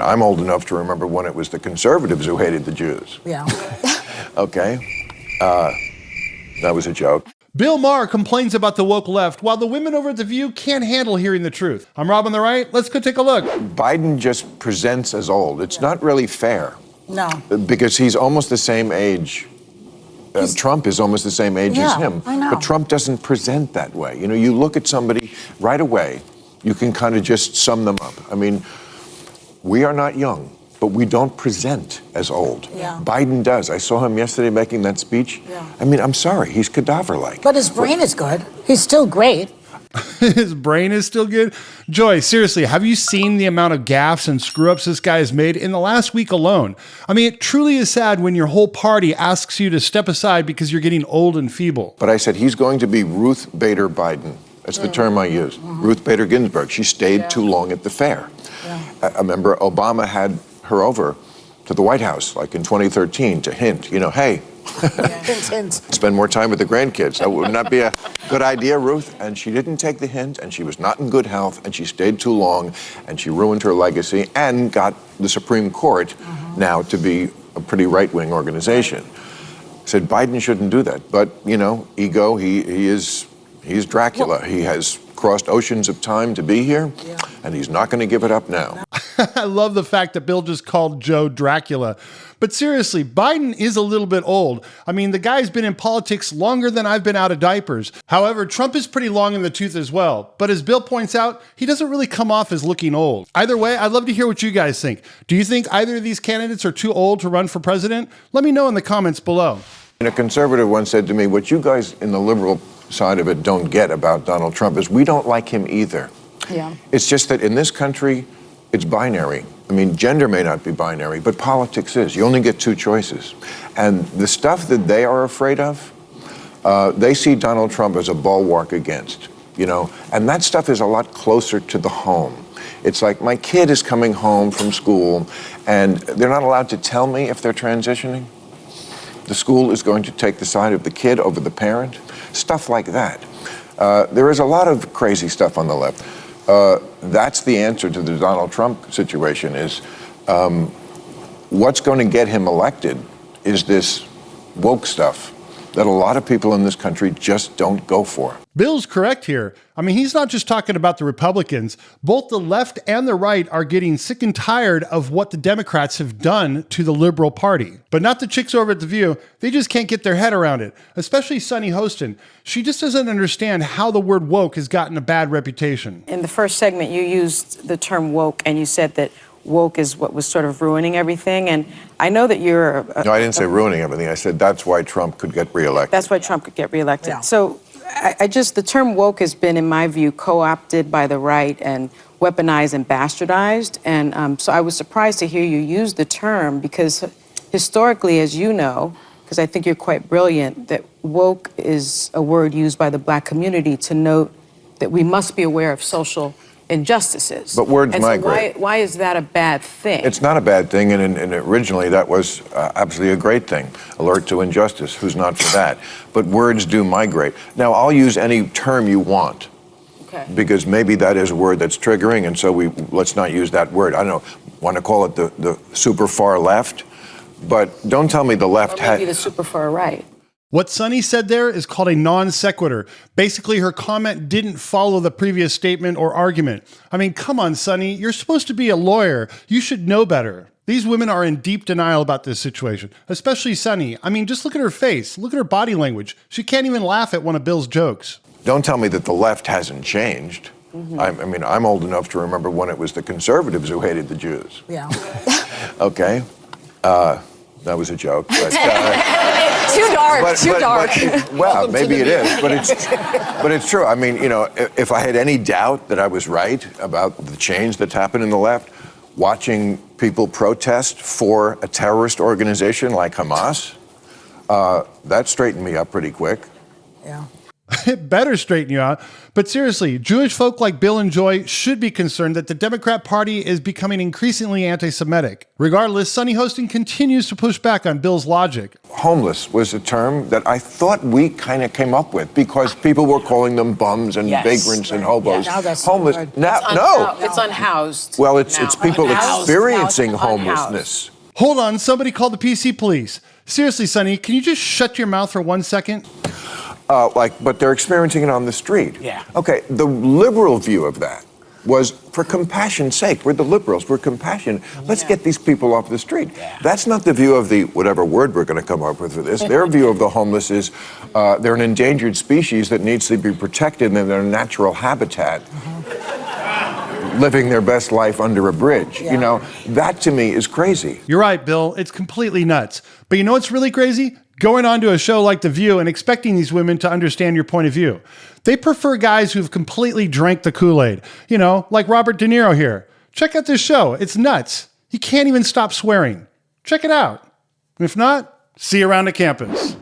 I'm old enough to remember when it was the conservatives who hated the Jews. Yeah. Okay? That was a joke. Bill Maher complains about the woke left, while the women over at The View can't handle hearing the truth. I'm RobOnTheRight. Let's go take a look. Biden just presents as old. It's not really fair. No. Because he's almost the same age. Trump is almost the same age as him. I know. But Trump doesn't present that way. You know, you look at somebody right away, you can kind of just sum them up. I mean, we are not young, but we don't present as old. Yeah. Biden does. I saw him yesterday making that speech. Yeah. I mean, I'm sorry, he's cadaver-like. But his brain is good. He's still great. His brain is still good. Joy, seriously, have you seen the amount of gaffes and screw-ups this guy has made in the last week alone? I mean, it truly is sad when your whole party asks you to step aside because you're getting old and feeble. But I said he's going to be Ruth Bader Biden. That's the term I used. Ruth Bader Ginsburg. She stayed too long at the fair. I remember Obama had her over to the White House, like in 2013, to hint, you know, hey, Hint. spend more time with the grandkids. That would not be a good idea, Ruth. And she didn't take the hint, and she was not in good health, and she stayed too long, and she ruined her legacy and got the Supreme Court now to be a pretty right-wing organization. I said Biden shouldn't do that, but, you know, ego, he's Dracula. He has crossed oceans of time to be here, and he's not going to give it up now. I love the fact that Bill just called Joe Dracula. But seriously, Biden is a little bit old. I mean, the guy's been in politics longer than I've been out of diapers. However, Trump is pretty long in the tooth as well. But as Bill points out, he doesn't really come off as looking old. Either way, I'd love to hear what you guys think. Do you think either of these candidates are too old to run for president? Let me know in the comments below. And a conservative once said to me, what you guys in the liberal side of it don't get about Donald Trump is we don't like him either. Yeah. It's just that in this country, it's binary. I mean, gender may not be binary, but politics is. You only get two choices. And the stuff that they are afraid of, they see Donald Trump as a bulwark against, you know, and that stuff is a lot closer to the home. It's like my kid is coming home from school and they're not allowed to tell me if they're transitioning. The school is going to take the side of the kid over the parent, stuff like that. There is a lot of crazy stuff on the left. That's the answer to the Donald Trump situation is what's going to get him elected is this woke stuff that a lot of people in this country just don't go for. Bill's correct here. I mean, he's not just talking about the Republicans. Both the left and the right are getting sick and tired of what the Democrats have done to the liberal party. But not the chicks over at The View. They just can't get their head around it, especially Sunny Hostin. She just doesn't understand how the word woke has gotten a bad reputation. In the first segment, you used the term woke, and you said that woke is what was sort of ruining everything. And I know that you're... No, I didn't say ruining everything. I said that's why Trump could get reelected. That's why Trump could get reelected. Yeah. So the term woke has been, in my view, co-opted by the right and weaponized and bastardized. And so I was surprised to hear you use the term because historically, as you know, because I think you're quite brilliant, that woke is a word used by the Black community to note that we must be aware of social injustices. But words and migrate. So why is that a bad thing? It's not a bad thing, and originally that was absolutely a great thing. Alert to injustice, who's not for that? But words do migrate. Now, I'll use any term you want, because maybe that is a word that's triggering, and so let's not use that word. I don't know, want to call it the super far left, but don't tell me the left or maybe the super far right. What Sunny said there is called a non sequitur. Basically, her comment didn't follow the previous statement or argument. I mean, come on, Sunny, you're supposed to be a lawyer. You should know better. These women are in deep denial about this situation, especially Sunny. I mean, just look at her face. Look at her body language. She can't even laugh at one of Bill's jokes. Don't tell me that the left hasn't changed. I mean, I'm old enough to remember when it was the conservatives who hated the Jews. Yeah. Okay. That was a joke. But, too dark, too dark. Well, maybe it is, but it's true. I mean, you know, if I had any doubt that I was right about the change that's happened in the left, watching people protest for a terrorist organization like Hamas, that straightened me up pretty quick. Yeah. It better straighten you out. But seriously, Jewish folk like Bill and Joy should be concerned that the Democrat Party is becoming increasingly anti-Semitic. Regardless, Sunny Hostin continues to push back on Bill's logic. Homeless was a term that I thought we kind of came up with because people were calling them bums and vagrants and hobos. Yeah, now that's homeless. the word. No. It's unhoused. Well, it's people Unhoused. experiencing Now it's unhoused. homelessness. Hold on, somebody call the PC police. Seriously, Sunny, can you just shut your mouth for 1 second? But they're experiencing it on the street. Yeah. Okay, the liberal view of that was for compassion's sake. We're the liberals. We're compassionate. Let's get these people off the street. Yeah. That's not the view of the, whatever word we're going to come up with for this. Their view of the homeless is they're an endangered species that needs to be protected in their natural habitat. Living their best life under a bridge. Yeah. You know, that to me is crazy. You're right, Bill. It's completely nuts. But you know what's really crazy? Going on to a show like The View and expecting these women to understand your point of view. They prefer guys who've completely drank the Kool-Aid. You know, like Robert De Niro here. Check out this show. It's nuts. He can't even stop swearing. Check it out. If not, see you around the campus.